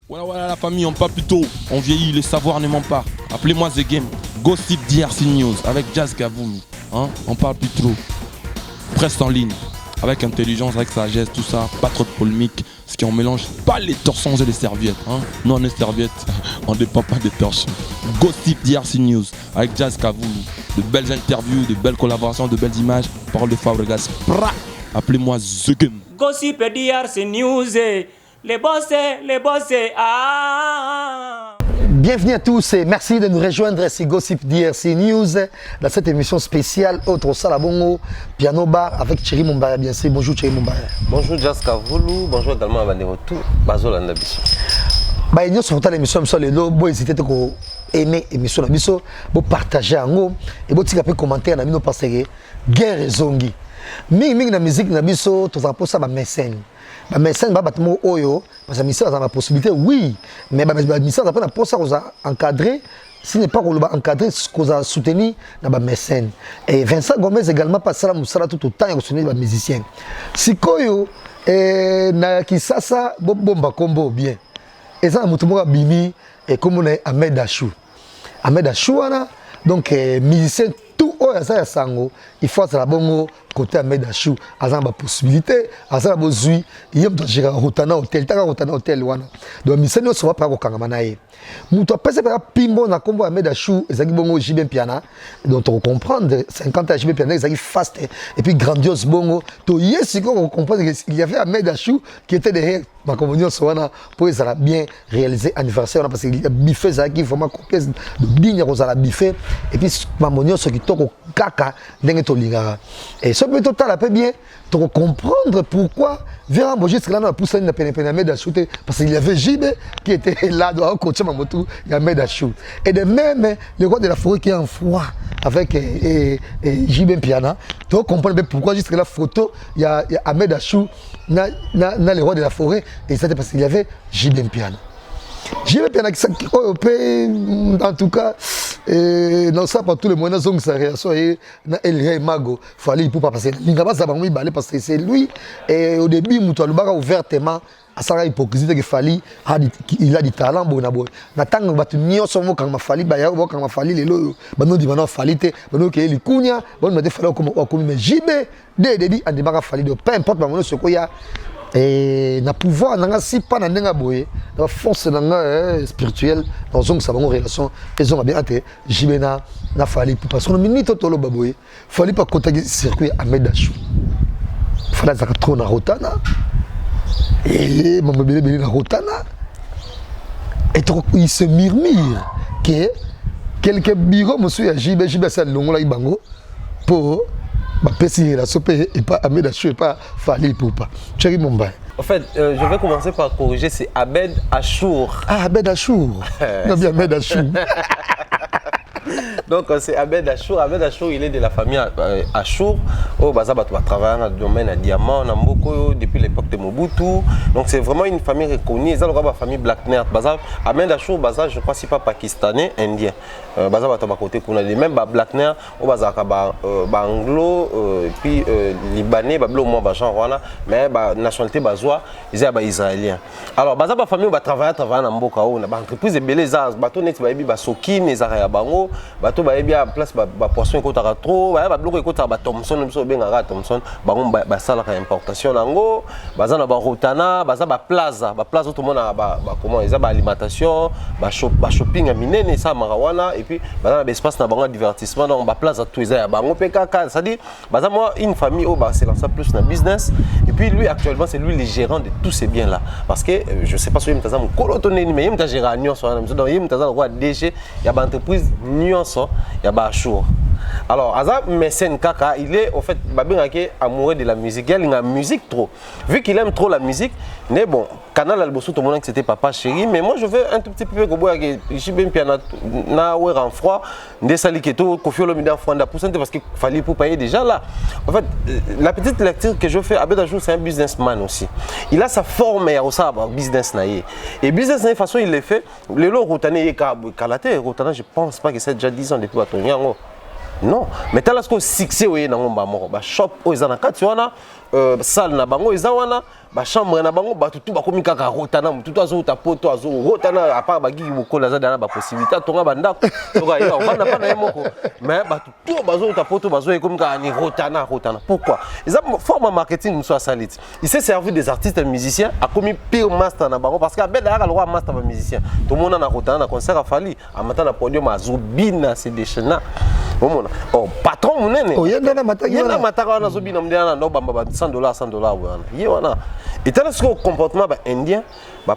Voilà la famille, on parle plus tôt, on vieillit, le savoir ne ment pas. Appelez-moi The Game, Gossip DRC News avec Jazz Gavoulou. Hein? On parle plus trop. Presse en ligne, avec intelligence, avec sagesse, tout ça, pas trop de polémique. Ce qui on mélange pas les torsons et les serviettes. Hein? Nous on est serviettes, on ne dépend pas des torsons. Gossip DRC News avec Jazz Gavoulou. De belles interviews, de belles collaborations, de belles images. Parole de Fabregas. Appelez-moi The Game. Gossip DRC News. Les bossés, ah. Bienvenue à tous et merci de nous rejoindre ici Gossip DRC News dans cette émission spéciale Autre Salabongo Piano Bar avec Thierry Mumbaya. Bien sûr, bonjour Thierry Mumbaya. Bonjour Jazz Gavoulou, bonjour également à Bandero tout Bazola Nabiso. Bah nous sur l'émission sur les lots, bon hésitez ko aimer émission na biso, bon partager en et bon tika pe commentaire na bino parce que guerre ezongi. Mingi na musique na biso to za posa ba mécène. Ba mécène ba batmo oyo parce que mécène a la possibilité oui, mais ba mécène après na posa ko za encadrer, si n'est pas ko ba encadrer ko za soutenir na ba mécène. Et Vincent Gomez également passera musala tout autant ko soutenir ba musicien. Sikoyo na kisasa bomba combo bien. Et ça mutu mo bimi et comme on est Ahmed Achou. Ahmed Achou donc musicien tout oyo ça sango, il faut ça la bongo côté Ahmed Achou, azan ba possibilité, azan ba zui, yem to jira Rotana hotel wana. Donc miseno so va pas ko kangama na ye. Mutu apese pa pimbo na kombo Ahmed Achou, ezaki bongo JB Piana. Donc on comprendre 50 ans JB Piana ezaki fast et puis grandiose bongo. To yesiko on comprendre qu'il y avait Ahmed Achou qui était derrière ma communion soana pour ça bien réaliser anniversaire parce qu'il y a biffé ça qui vraiment copier de bigne rosala biffé et puis ma communion ce qui toko kaka ndenge to lingara. Et ce peut total un peu bien tu comprendre pourquoi vers un juste là on a poussé une peine Ahmed Achou parce qu'il y avait JB qui était là dans coach Mamotou il y a Ahmed Achou et de même le roi de la forêt qui est en froid avec JB Piana tu comprends pourquoi juste la photo il y a Ahmed Achou na le roi de la forêt et c'était parce qu'il y avait JB Piana. JB Piana qui en tout cas non ça pas tous les moyens donc sa réaction et El Mago fallait pour pas passer l'ingaba ça va balé parce que c'est lui et au début Moutou Lubaka ouvertement à sa hypocrisie que fallait il a du talent bon d'abord natanga batu nyonso mo kanga fallait ba ya bo kanga fallait lelo bano di bano fallait te bano ke li kunya bon me fallait comme mais JB dès début en démarrage fallait de peu importe ba ce qu'il y a et na pouvoir nanga si pas na ndenga boye la force nanga spirituelle dans une sa bonne relation ils ont bien été jibena na fali parce qu'on minute tolo baboye fallait pas contacter circuit Ahmed Achou fallait ça trop na Rotana et mon bébé na Rotana et il se murmure que quelques bureaux monsieur JB ça longola ibango pour ma pessie la soupe et pas Ahmed Achou et pas Fali Poupa. Thierry Mumbaya. En fait, je vais commencer par corriger, c'est Ahmed Achour. Ah, Ahmed Achour. Non, bien Ahmed Achour. Donc c'est Ahmed Achour. Ahmed Achour, il est de la famille Achour. Au Bazaba, tu vas travailler dans le domaine à diamant, à Mboko, depuis l'époque de Mobutu. Donc c'est vraiment une famille reconnue. C'est la famille Blackner. Ahmed Achour, je crois, c'est pas pakistanais, indien. Bazaba, tu vas côté qu'on a les mêmes Blackner, au Bazaka, anglo, puis libanais, au moins genre mais nationalité bazois, ils sont israéliens. Alors Bazaba famille, va travailler dans Mboko, on a entreprise de belles bateaux net, Soki, les Arabes bango, bateau bien place poisson écoute trop, bloc écoute Thomson, Thomson, ça la importation nango, bazana Rotana, bazaba plaza tout le monde a comment ils ont alimentation, shopping à Minene, ça Marawana et puis bazana espace na bango divertissement donc plaza tout ils a bango PKK, ça dit bazana moi une famille au c'est lancé plus dans business et puis lui actuellement c'est lui le gérant de tous ces biens là parce que je sais pas si il m'a dit colotoné mais il m'a géré à Nyon donc il m'a dit roi DG il y a une entreprise nuance il y a Achour. Alors Azab mécène kaka il est au fait babengake amoureux de la musique il a la musique trop vu qu'il aime trop la musique mais bon canal albosso tout le monde que c'était papa chéri mais moi je veux un tout petit peu que je bien piano na ouais en froid des saliketo Koffi Olomide Fronda pour parce qu'il fallait pour payer déjà là en fait la petite lecture que je fais Ahmed Achou c'est un businessman aussi il a sa forme et ça business naïe et business de façon il le fait le lot rotané et kalaté rotané je pense pas que c'est déjà 10 ans depuis Batonyango Non, mais tu as le succès où il y a un shop, où il y a une salle, ba chambre na bango ba tout ba komi kaka rotana tout azo ta poto azo rotana à part ba gigi boko la za ba possibilité tonga banda to ga yo banda na yemoko mais ba tout bazo ta poto bazo e komi ka ni rotana pourquoi ils ont forme marketing muso salit il s'est servi des artistes et musiciens a komi pire master na bango parce que ben la loi master ba musicien tout le monde na rotana na concert a fali a mata na podium azobina c'est déchaînant omona oh patron munene oh yenda na mataka na zobina mdena na bamba $100 wana yona. Et tant que le comportement indien,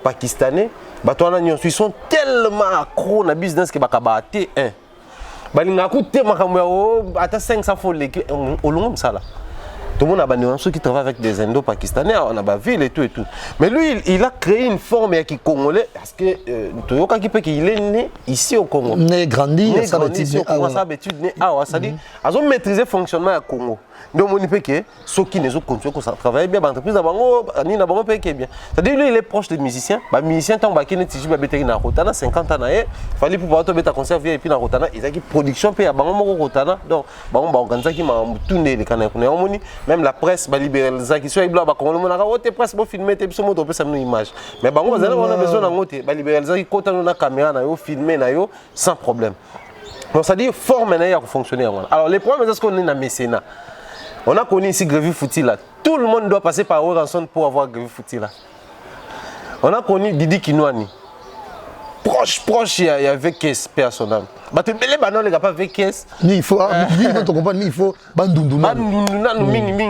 pakistanais, ils sont tellement accros dans le business que ils ont 500 fois au long ça là. Tout le monde a des ceux qui travaillent avec des Indo-Pakistanais, on a ville et tout et tout. Mais lui, il a créé une forme qui est congolais parce que Toyoka qui est né ici au Congo. Né grandi, ici au Congo, ça habitude né ah ça dit, ils ont maîtrisé le fonctionnement du Congo. Donc on dit que ceux qui ne sont continuer à travailler bien, l'entreprise a bango ni na bango paye bien. C'est-à-dire lui il est proche des musiciens, les musiciens tant ba kine tiji ba beteri na rotana 50 ans na e, fallait pouvoir to beta concert VIP na rotana, ils a qui production paye bango moko rotana. Donc bango ba organiser qui ma tourner les canaux on moni même la presse ba libéraliser qui soit ibla ba kongo na haute presse ba filmer te biso moto pesa no image. Mais bango bazana on a besoin na ngote ba libéraliser qui kota na caméra na yo filmer na yo sans problème. Donc ça dit forme na ya fonctionner. Alors les problèmes est-ce qu'on est na mécénat. On a connu ici Grévy Fouti là. Tout le monde doit passer par Oranson pour avoir Grévy Fouti là. On a connu Didi Kinwani. Proche, il y a VKS personnel. Mais tu ne les gars pas VKS. Il faut, il faut bandunduna.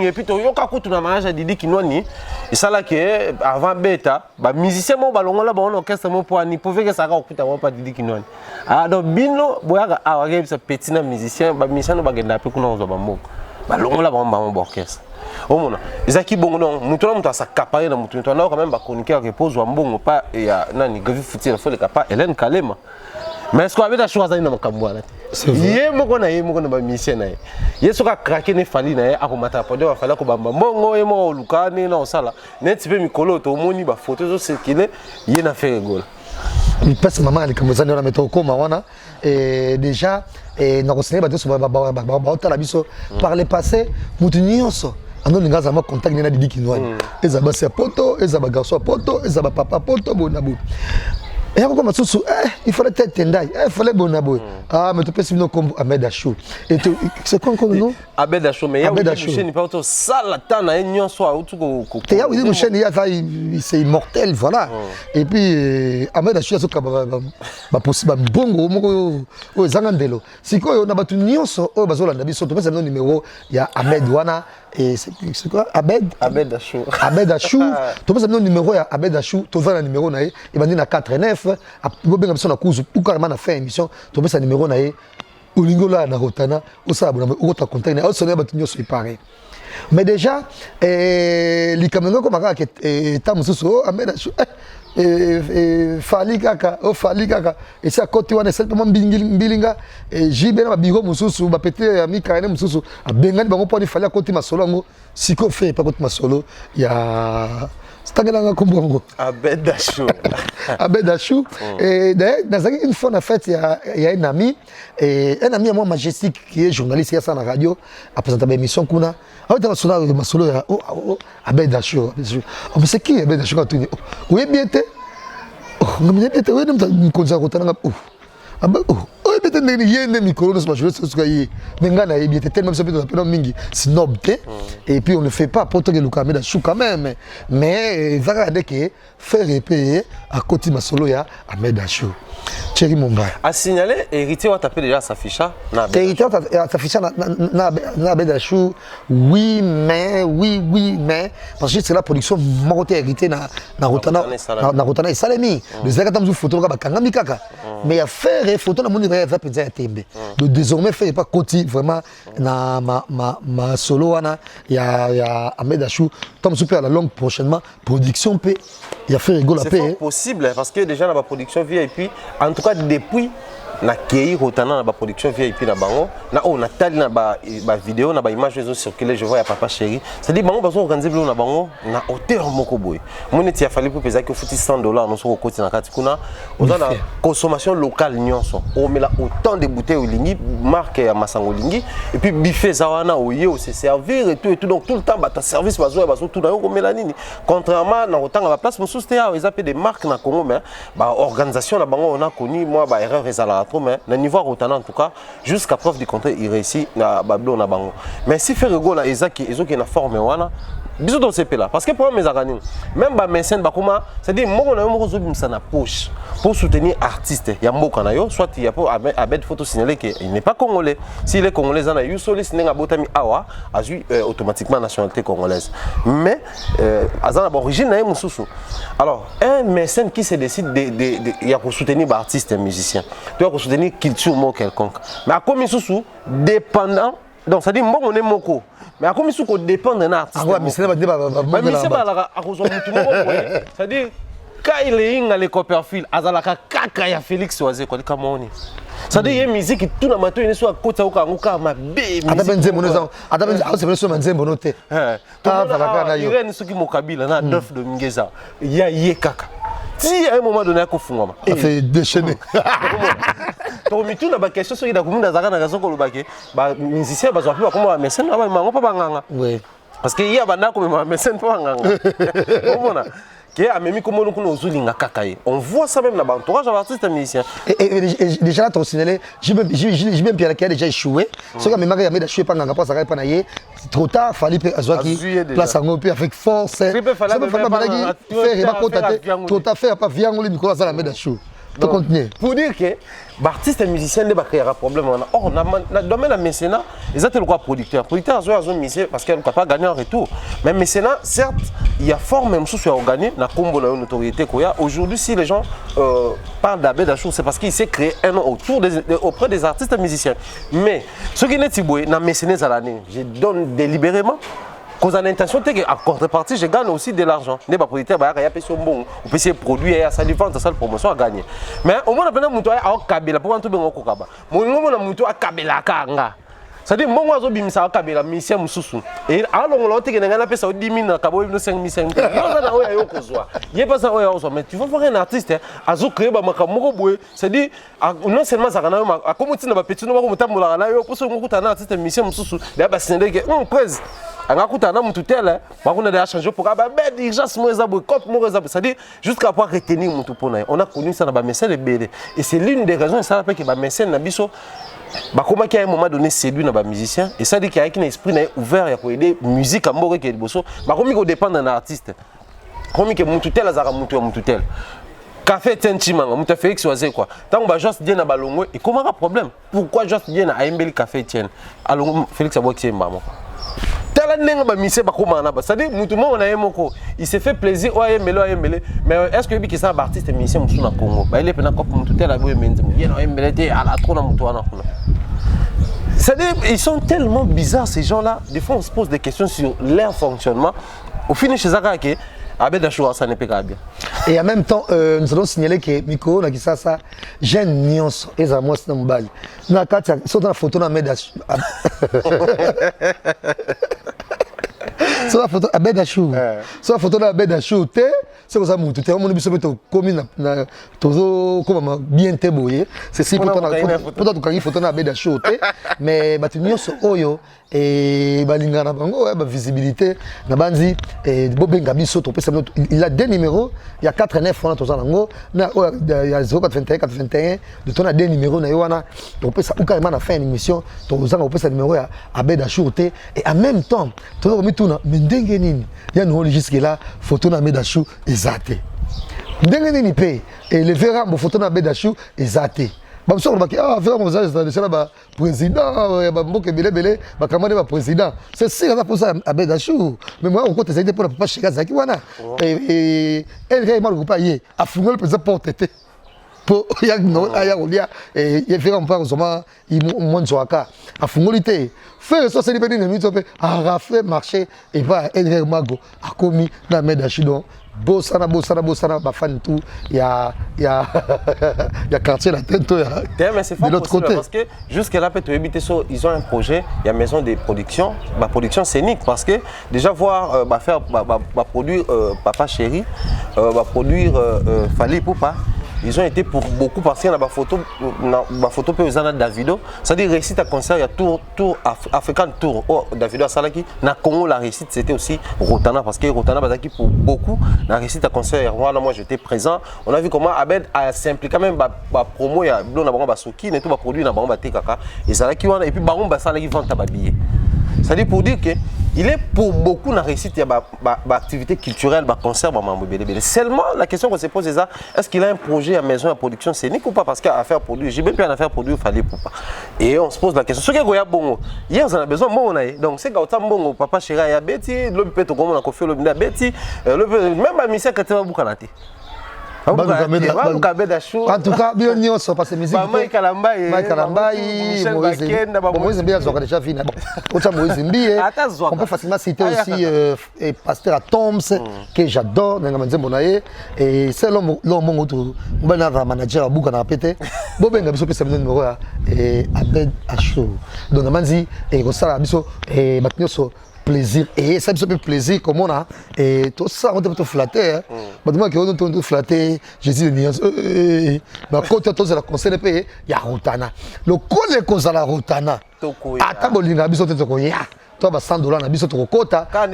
Et puis, tu as un mariage à Didi Kinwani. Et ça là que avant Beta, les musiciens ont un orchestre pour ni pour que ça pas Didi Kinwani. Ah donc Bino, boyaga a ce petit musicien, les musiciens ne bagenda pas qu'on a un balongo la bamba orchestre omona ezaki bongo non mutu na mutu asakapare na mutu na quand même ba chroniqueur repose wa mbongo pa ya nani Grévy Fouti na fole kapa Hélène Kalema mais est-ce qu'on avait la choix na makambo wana yé moko na ba musicien na yé soka craquer ne fali na a ko mata pode wa fala ko bamba mbongo yé moko lukane na osala net pe mikolo to moni ba photo zo circuler yé na fait rigole il passe maman ali comme ça na mettre au coma wana et déjà et na conseiller ba so ba otala biso par le passé mutu nyonso ando linga za ma contact na Didi Kinwani ezaba se poto ezaba garçon poto ezaba papa poto bonabu et encore masusu il fallait être tendai il fallait bonabu ah mais tu peux suivre comme Ahmed Achou et c'est quoi comme nom Ahmed Achou mais ya chaîne pas auto salata na nyonso auto ko te ya une chaîne ya c'est immortel voilà et puis Ahmed Achou aso ka ba possible bongo moko o zangandelo sikoyo na batu nyonso o bazolanda biso to pesa numéro ya Ahmed wana et c'est quoi Ahmed Achou Ahmed Achou to pesa numéro ya Ahmed Achou to va na numéro na e bandi na 49 bobenga biso na kuzu ou carrément na fin émission to pesa numéro na e olingola na rotana osaba na ota contact na osona batu nyonso pareil. Mais déjà les caméras comme aka ta mususu Ahmed Achou fali kaka et ça côté wana simplement mbilinga jibe na biro mususu ba pété ya mika na mususu abengani bango poni fali à côté masolo ngo siko fait pas côté masolo ya stangela kombo Ahmed Achou Ahmed Achou et d'ailleurs dans une fois en fait il y a un ami à moi majestique qui est journaliste à la radio a présenté une émission kuna a masolo ya Ahmed Achou on sait qui Ahmed Achou quand oui bien té ngam bien té oui nous konza kotana peut-être que yende micro ne se passe pas mais ngana y bien tellement ça peut être mingi snob et puis on ne fait pas pour te le Ahmed Achou quand même mais va regarder que faire épée à côté ma solo ya Ahmed Achou Thierry Mumba a signalé héritier va taper déjà s'afficher na s'afficher na Ahmed Achou oui mais parce que c'est la production monté hérité na rotana et salemi les gars tam photo ba kangami kaka mais ya faire photo na moni va penser à tembe donc désormais fait pas côté vraiment na ma solo wana ya Ahmed Achou tam super à la longue prochainement production p il a fait rigolo c'est possible parce que déjà dans la production VIP en tout cas depuis na kei rotana na ba production VIP na bango na o na tali na ba vidéo na ba image les circuler je vois ya papa chéri c'est dit bango bazo organiser bilo na bango na hauteur moko boy moni ti a fallu pour peser que futi $100 no so koti na kati kuna oza na consommation locale nyonso o mela autant de bouteilles olingi marque ya masango lingi et puis buffet zawana oye o se servir et tout donc tout le temps ba ta service bazo tout na yo ko mela nini contrairement na otanga ba place mosusu te ya ils des marques na Congo mais ba organisation na bango on a connu moi ba erreur ezala trop mais na niveau rotana en tout cas jusqu'à preuve du contraire il réussit na bablo na bango mais si faire rigolo ezaki na forme wana biso dans ces là parce que pour mes aganines même ba mécène ba comment c'est dire moko na yo moko zo bimsa na poche pour soutenir artiste ya mboka na yo soit il y a pour Abed photo signaler que il n'est pas congolais s'il est congolais na yo solis nenga botami awa azui automatiquement nationalité congolaise mais azana d'origine na mususu alors un mécène qui se décide de y a pour soutenir ba artiste et musicien tu as pour soutenir culture mo quelconque mais à comme mususu dépendant donc ça dit moi on est moko mais à comme mususu dépend d'un artiste mais c'est pas la à cause mutu moko ça dit quand il est dans les Copperfield azalaka kaka ya Félix Oazé quoi kamoni ça dit musique tout na mato ine so akota uka mabe atabenze monoza atabenze au c'est sur manze monote azalaka na yo irene soki mokabila na Adolphe de Mingeza ya ye kaka si à un moment donné akofungama ça fait déchaîner to mitu na ba question soki da kumunda zaka na gazo ko lobake ba musicien ba zo plus comme mécène ba mango pa banganga oui parce que il y a banda ko mécène pa banganga omona on voit ça même là-bas, entourage à l'artiste musicien. Et déjà là, ton signalé, j'ai même Pierre qui a déjà échoué. Ce qui m'a dit, je suis pas dans ça pas naïe. Trop tard, fallait place en haut avec force. Ça me fait pas trop tard faire pas viens on les micros à la médaille chou. Pour dire que l'artiste musicien ne va créer un problème. Or, dans le domaine de mécénat, ils ont le droit producteur. Producteur a un musicien parce qu'il ne peut pas gagner en retour. Mais mécénat, certes, il y a fort même sous à gagner, na combo la notoriété qu'il y a. Aujourd'hui, si les gens parlent d'Abed Achour, c'est parce qu'il s'est créé un nom auprès des artistes musiciens. Mais ce qui est tiboué, dans mécénat à l'année, je donne délibérément. Cause à l'intention que à contrepartie je gagne aussi de l'argent. Ne pas producteur bah il y a pas bon, on peut essayer produire à ça vente ça promotion à gagner. Mais au moins on a muto à kabela pour tout bengo kokaba. Mo ngomo na muto à kabela kanga. Ça dit mon oiseau bimisa à kabela mission mususu. Et alors on l'a te que ngana pesa 10 000 na kabo 5 000. Yo na oya yo kozwa. Yé pas ça oya ozo mais tu vas voir un artiste azo créer ba makamoko boye. C'est dit non seulement ça kana a comme tu na ba petit no ba ko mutamula na yo pour ce ngo kutana artiste mission mususu. Là ba sinde que presse angakutana mutu tel bakuna de changer pour ba urgence mo ezabo compte mo ezabo ça dit jusqu'à pouvoir retenir mutu pona on a connu ça na ba mécène bébé et c'est l'une des raisons ça fait que ba mécène na biso ba comment qui à un moment donné séduit na ba musicien et ça dit qu'il y a un esprit na ouvert pour aider musique à mboka ke liboso ba comme ko dépend d'un artiste comme que mutu tel azara mutu tel café Tienchimanga mutu Félix Oazé quoi tant ba juste bien na balongo et comment un problème pourquoi juste bien na Mbeli café Tien alors Félix Aboki mbamo c'est-à-dire il s'est fait plaisir mais est-ce que il ça artiste musicien na Congo il est pendant c'est-à-dire ils sont tellement bizarres ces gens-là des fois on se pose des questions sur leur fonctionnement au final chez Zakake Abed Achour ça n'est pas bien. Et en même temps, nous allons signaler que Miko, ça, j'ai une nuance, et ça, moi, c'est un bal. Nous avons la photo de Abed Achour. Sur la photo Abed Achour. Sur la photo d'Abed Achour, c'est comme ça, tout le monde est commis comme bien téboyé. C'est si pour toi, tu photo d'Abed Achour, mais tu nuance Oyo et balingana bango visibilité na banzi et bobenga biso to pesa il a deux numéros il y a 4 9 on a tous nango na il y a 081 81 de ton a deux numéros na yoana to pesa ou carrément na fin émission to zanga pesa numéro ya Abed Achour et en même temps to ko mituna ndenge nini ya no jusque là photo na Abed Achour ezate ndenge nini pe et le verra mon photo na Abed Achour ezate Bamso baki vraiment vous c'est là président bamboke belé bakamane ba président c'est ça pour ça Abed Achour mais moi on compte essayer pour papa Chika Zaki wana et elle réellement pas y a fungol président porte pour ya no aya olia et il fait un peu seulement il monte sur aka a fungolité faire ça c'est les bénis minutes a raflé marché et va elle réellement a commis la Abed Achour Bossana, ma fan tout, il y a quartier la tête, mais c'est de l'autre côté. Parce que jusqu'à là, ils ont un projet, il y a maison de production, production scénique, parce que déjà voir, produire Papa Chéri, produire Fali Poupa. Ils ont été pour beaucoup parce qu'il y a ma photo de Davido. C'est-à-dire réussite à concert, il y a tour African Tour. Oh, Davido à Salaki, na Congo la réussite c'était aussi Rotana parce que Rotana Bazaki pour beaucoup la réussite à concert. Moi j'étais présent. On a vu comment Abed a s'impliqué même promo il y a blon na bango basoki et tout produit na bango batekaka et Salaki wana et puis bango Salaki vend tababillet. C'est-à-dire pour dire que il est pour beaucoup la réussite, il y a activité culturelle, concert, seulement la question qu'on se pose c'est est-ce qu'il a un projet à maison à production scénique ou pas parce qu'à faire produire, j'ai même plus à faire produire, il fallait pour pas. Et on se pose la question. Ce qui est bon, hier on a besoin de donc c'est quand on Papa Chéri a Betty, le peut comme on a confié le Betty, même à Michel Katima Boukanate. En tout cas, bien parce que musique. Mike Kalambaye, Moïse Mbia, déjà fini. Moïse Mbia. On peut facilement citer aussi Pasteur Toms, que j'adore. Et c'est l'homme autour. On va avoir un manager à Boukana pété. Bobenga biso pesa numéro et Abed Achour. Donc on m'a dit et Rosala biso et Matnioso. Plaisir et ça me fait plaisir comme on a et tout ça on te flatter moi que on te flatter Jésus de nuance bah quand tu as la conseil il y a Rotana le col cause à la Rotana ata bolinga biso te ko ya toi bah $100 na biso to kota quand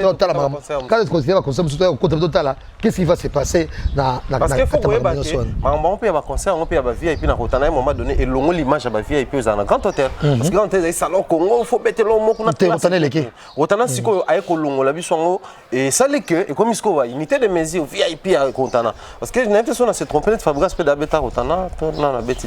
tu considères comme ça biso kota total qu'est-ce qui va se passer na parce que faut que on peut y avoir concert on peut y avoir VIP na Rotana à un moment donné et longo l'image à VIP aux un grand hôtel parce que quand tu es salon Congo faut mettre l'homme qu'on a Rotana leke Rotana siko avec longo la biso et ça les que et comme isko va unité de mesure VIP à Rotana parce que j'ai l'impression à se tromper de Fabrice Pedabeta Rotana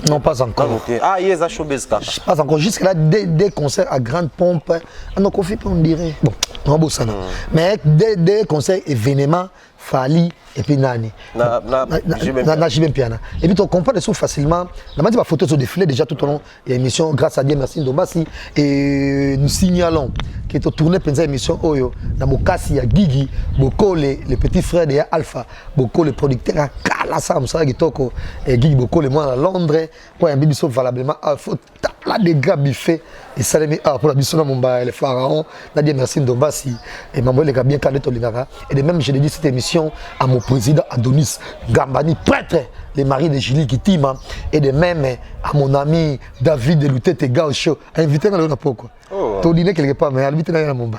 non pas encore ah il y a Showbizka pas encore jusque là des concerts à grande pompe on confie on dirait bon on bosse ça mais des concerts événements Fali et puis Nani. Najibem Piana. Et puis on comprend les sous facilement. On a dit ma photo sur défilé déjà tout au long de l'émission grâce à Dieu merci Ndombasi et nous signalons que tu tourné pendant l'émission Oyo dans Mokasi ya Gigi Boko les petits frères de Alpha Boko les producteurs à Kala Sam ça Gitoko et Gigi Boko les mois à Londres quoi un bibiso valablement faut la des gars biffé et ça les pour la biso Mumba les pharaons n'a dit merci Ndombasi et maman les gars bien calé Tolingara et de même je l'ai dit cette émission à mon président Adonis Gambani prêtre les maris de Julie Kitima et de même à mon ami David de Loutete Gaucho invité dans le pourquoi tu dîner quelque part mais invité dans Mumbai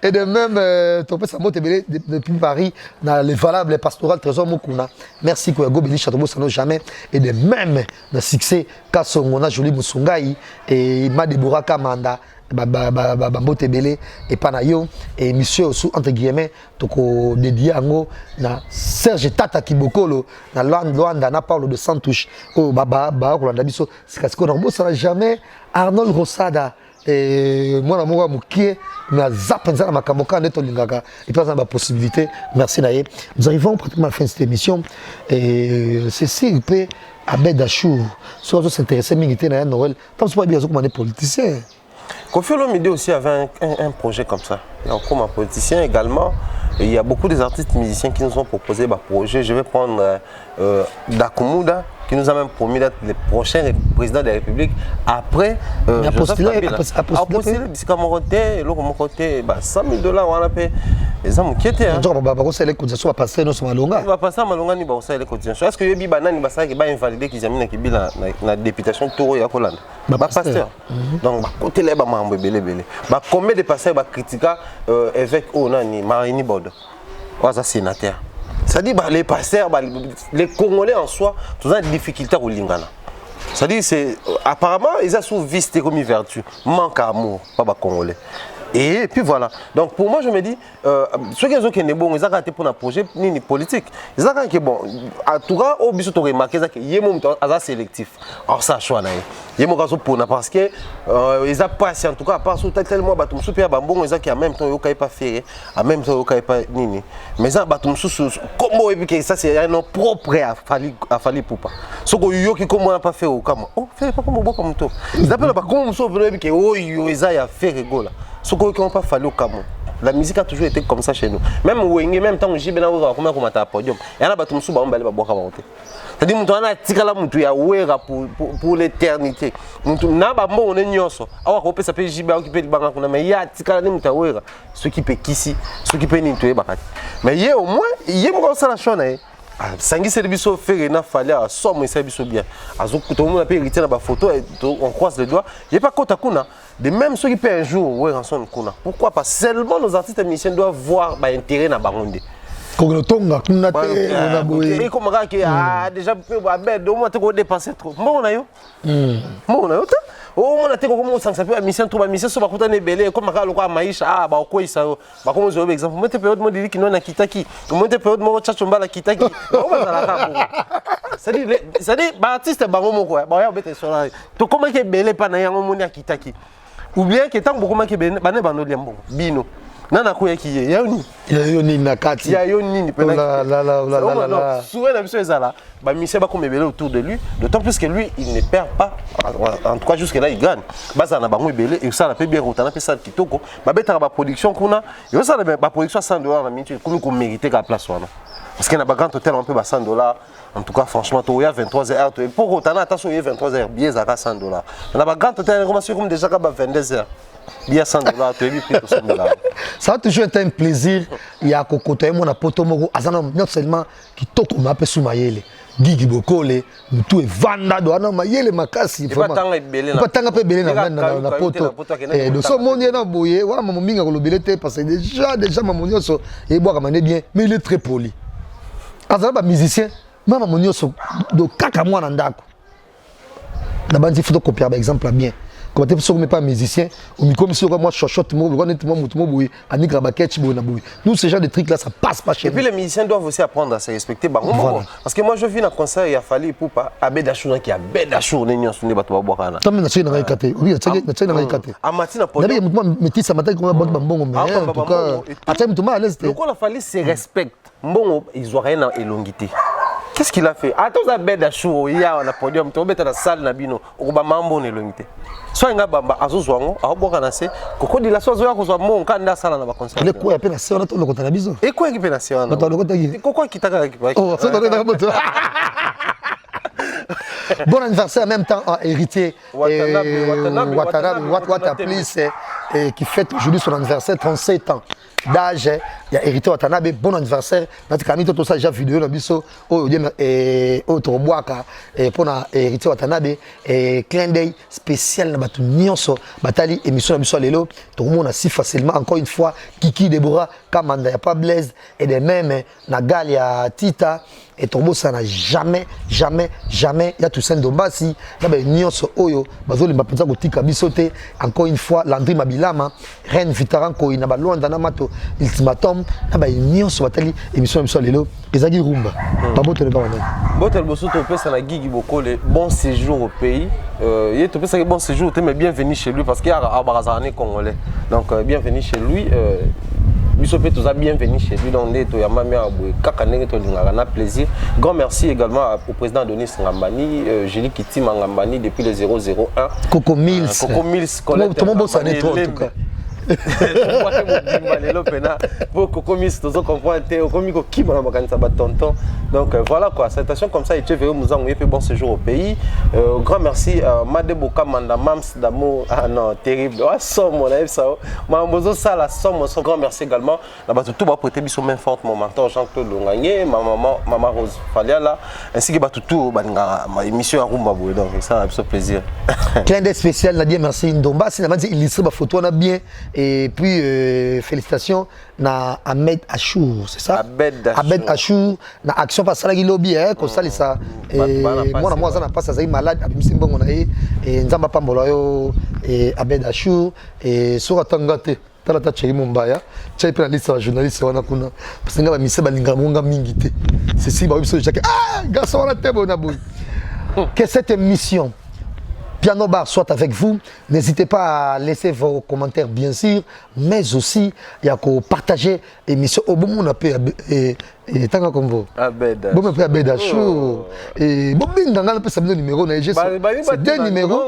et de même tu peux ça monter depuis Paris dans les valables pastoral trésor Mukuna merci quoi Gobeli Château ça n'a jamais et de même le succès Kasongona Jolie Musungai et Madebura Kamanda Mbote Belé et Panayo et monsieur aussi entre guillemets toko dédié ango na Serge Tata Kibokolo na Luanda na Paulo de Santouche oh Rolanda biso sikasiko na bossa jamais Arnold Rosada et moi na moi mukie na zapenza na makamoka neto lingaka et pas la possibilité merci naé nous arrivons pratiquement à la fin de cette émission et c'est si peut Abed Achour soit s'intéresser militaire na Noël tant c'est pas bien comme on est politicien. Kofi Olomide aussi avait un projet comme ça. Comme un politicien également, il y a beaucoup d'artistes musiciens qui nous ont proposé des projets. Je vais prendre Dakumuda, qui nous a même promis d'être le prochain président de la République après Joseph Kabila. A postulé, c'est comme côté, l'autre côté, $100 000 on a payé. Les hommes qui étaient. On va passer les cotisations, on va passer nos Malonga. On va passer à Malonga, on va passer les cotisations. Est-ce que les Banani va invalider qu'ils amènent la députation Toro et Akolanda? Pasteur. Donc, côté les Bamambo, belé. Combien de pasteurs critiquent évêque Onani, Marini Bod, ou sénateur? C'est-à-dire les pasteurs, les Congolais en soi, tous ont des difficultés au Lingana. C'est-à-dire apparemment ils ont souvent visité comme une vertu, manque d'amour, pas les Congolais. Et puis voilà. Donc pour moi je me dis, ceux qui ont été bons, ils ont raté pour un projet ni politique. Ils ont été bon. En tout cas, au biso tu remarqué que il y a sélectif. Alors ça choix là. Il y a mon pour parce que ils ont passé en tout cas par tellement batum super bon ils ont qui en même temps ils pas fait, en même temps ils pas nini. Mais ça batum sous comment et puis ça c'est un nom propre à Fali Poupa. Ce que yo qui comment on pas fait au comme oh fait pas comme bon comme toi. Ils appellent pas comme ça et puis oh ils a fait rigolo. Ce qu'on n'a pas fallu au Cameroun. La musique a toujours été comme ça chez nous. Même Wenge, même temps où j'ai bien à comment on a podium. Il y en a battu sous bamba les boire à monter. C'est-à-dire que on a tiré la moutou ya ouera pour l'éternité. Moutou na ba bon on est nyoso. Awa ko pesa pe jiba occupé de banga kuna mais ya tika la moutou ouera. Ce qui peut kisi, ce qui peut nitoué bakati. Mais hier au moins, hier moi ça la chone. Sangi Service fait na fallait à somme service bien. Azo tout le monde a pu hériter la photo et on croise les doigts. Il y a pas kota kuna. De même ceux qui paient un jour ouais rançon kuna. Pourquoi pas seulement nos artistes musiciens doivent voir ba intérêt na bangonde. Kogotonga kuna te on a boy. Et comme ça que déjà peu ba bête au moins te ko dépasser trop. Bon on a yo. Bon on a yo. Oh on a te ko comme ça peut mission trop mission so ba kutana belé comme ka lokwa maisha ba ko isa ba comme zo exemple moi te période mo dili ki non na kitaki. Moi te période mo tchachomba la kitaki. On va la ka. C'est-à-dire ba artiste bango moko ba ya bete so là. To comment que belé pa na yango mo na kitaki. Ou bien que tant beaucoup qui bane bano liambo bino nana ko yaki ya yoni na kati ya yoni pena la souvent la mission ezala ba mission ba comme belé autour de lui d'autant plus que lui il ne perd pas en tout cas jusque là il gagne baza na bango belé et ça la peut bien rotana pe ça kitoko ba beta ba production kuna et ça la ba production $100 na minute comme ko mériter ka place wana parce que na ba grand hôtel on peut ba $100. En tout cas, franchement, tu as 23h. Pour autant, attention, il y a 23h, billet à $100. On a grand hôtel, comme déjà 22h. Billet à $100, tu as vu plus de $100. Ça a toujours été un plaisir. Il y a Kokoto et mon apoto moko. Azana non seulement qui toko m'appelle sous mayele. Gigi Bokole, tout est vanda doana mayele makasi. Pas tant belé. Pas tant belé na poto. Et de ce monde na boye, wa maman minga ko belete parce que déjà maman so et boire mané bien, mais il est très poli. Azana ba musicien Mama monioso do kaka mwana ndako. Na bandi photocopier par exemple bien. Comme tu ne pas musicien, ou mi comme si moi chochote moi boui, anika baketch boui na boui. Nous ce genre de trucs là ça passe pas chez nous. Et puis les musiciens doivent aussi apprendre à se respecter voilà. Parce que moi je vis dans concert il a fallu pour pas abeda chouna qui abeda chouna ni nsuni bato babokana. Tamé na tsena ngakate. Oui, tsena ngakate. Amatina po. Nabi mutuma metisa matai ko ba mbongo mais en tout cas, atai mutuma à l'aise. Le quoi la fallu se respecte. Mbongo ils ont rien à élongité. Qu'est-ce qu'il a fait? Attends, ça bête d'achou, il y a un podium, tu vas dans la salle nabino, au bas mambo ne l'unité. Soit un bamba, à Zouango, à Bokanase, Coco dit la chose, on soit mon candidat salle dans la concert. Il est quoi, à peine à se rendre le côté de la maison? Et quoi qui peut la se rendre? Pourquoi qui t'a récupéré? Oh, ça doit être un peu. Bon anniversaire en même temps à héritier Watanabe qui fête aujourd'hui son anniversaire 37 ans d'âge. Il y a héritier Watanabe, bon anniversaire. Notre ami tout ça déjà vidéo dans biso et autre boaka et pour héritier Watanabe et clin d'œil spécial na batu nyonso batali émission na biso lelo tout le monde a si facilement encore une fois Kiki Deborah Kamanda ya pas Blaise et de même na Galia Tita. Et Tombo ça n'a jamais il y a tout ça Ndombasi na ba nyonso oyo bazoli mbapenza kotika bisote encore une fois Landry Mabilama Reine Vitaranko ina ba Luanda na mato ultimatum na ba nyonso batali émission biso lelo ezaki rumba baboto le ba wana botel boso to pesa na Gigi Bokole bon séjour au pays il to pesa bon séjour mais bienvenue chez lui parce qu'il y a Barazane congolais donc bienvenue chez lui Biso fait tous bienvenue chez lui dans les Toyamami Aboué Kakanenge Tolingana plaisir. Grand merci également au président Denis Ngambani, Julie Kiti Mangambani depuis le 001. Coco Mills. Coco Mills, Colette. Tout le monde s'en est trop en tout cas. Donc voilà quoi, citation comme ça, et tu veux nous envoyer bon séjour au pays. Grand merci à Madeboka Manda Mams d'amour. Ah non, terrible. Ah, somme, on a eu ça. Mambozo ça la somme. Grand merci également. Là-bas tout va prêter biso main forte mon mentor Jean-Claude Longagné, maman Rose Faliala, ainsi que tout ma émission à Rumba Boué. Donc ça a un plaisir. Clin d'œil spécial, Nadia merci Ndomba. C'est la illustré ma photo on a bien. Et puis félicitations na Ahmed Achour, c'est ça? Ahmed Achour na action parce que la lobby comme ça ça et moi ça n'a pas ça malade abimisi mbongo na et nzamba pambola yo et Ahmed Achour et sura tangate tala ta chéri mombaya chéri pe na liste ya journaliste wana kuna parce que ngaba mise balinga monga mingi te c'est si ba biso chaque garçon wana te bona boy que cette émission Piano Bar soit avec vous. N'hésitez pas à laisser vos commentaires, bien sûr, mais aussi il y a qu'à partager l'émission. Au bon moment, on a pu Et tant comme vous. Abeda. Bon, mais Abeda Show. Et bon, bien, on a pas le numéro. C'est deux numéros.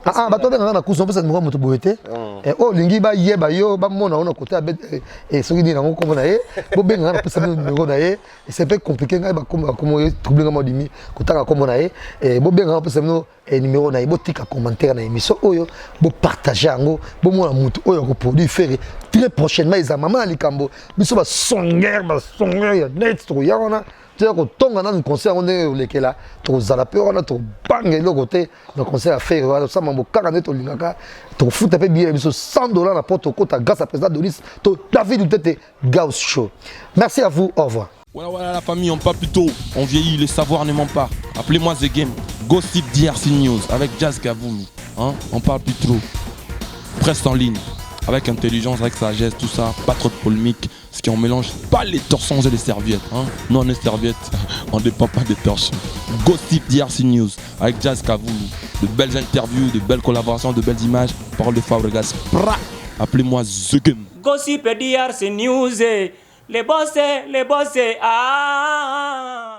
Ah, bah, toi, on a cousin, on numéro moto boité. Et oh, lingi ba yeba yo, ba mona on a côté Abeda. Et ce qui dit, on comme on a eu. Bon, bien, on a pas le numéro d'ailleurs. Et c'est pas compliqué, comme trouble comme dimi, côté comme on a eu. Et bon, bien, on a pas le numéro d'ailleurs. Bon, tika commentaire dans l'émission. Oyo, bon, partager en bon, moi, moto, oyo, produit faire très prochainement. Ils ont maman Alikambo. Biso ba songer, ya net to ya wana tu ko tonga na concert on est lekela to zalape wana to bange le côté le concert à faire voilà ça mambo kaka net to lingaka to futa pe billet biso $100 na porte kota grâce à président Doris to David Outete Gauss Show. Merci à vous, au revoir. Voilà la famille, on parle plus tôt, on vieillit, les savoirs ne mentent pas. Appelez-moi The Game, Gossip DRC News avec Jazz Gavoulou, hein, on parle plus trop. Presse en ligne, avec intelligence, avec sagesse, tout ça, pas trop de polémique. Ce qui on mélange pas les torsons et les serviettes. Hein. Nous on est serviettes, on ne dépend pas des torsions. Gossip DRC News avec Jazz Gavoulou. De belles interviews, de belles collaborations, de belles images. Parole de Fabregas. Appelez-moi The Game. Gossip DRC News, les boss, ah.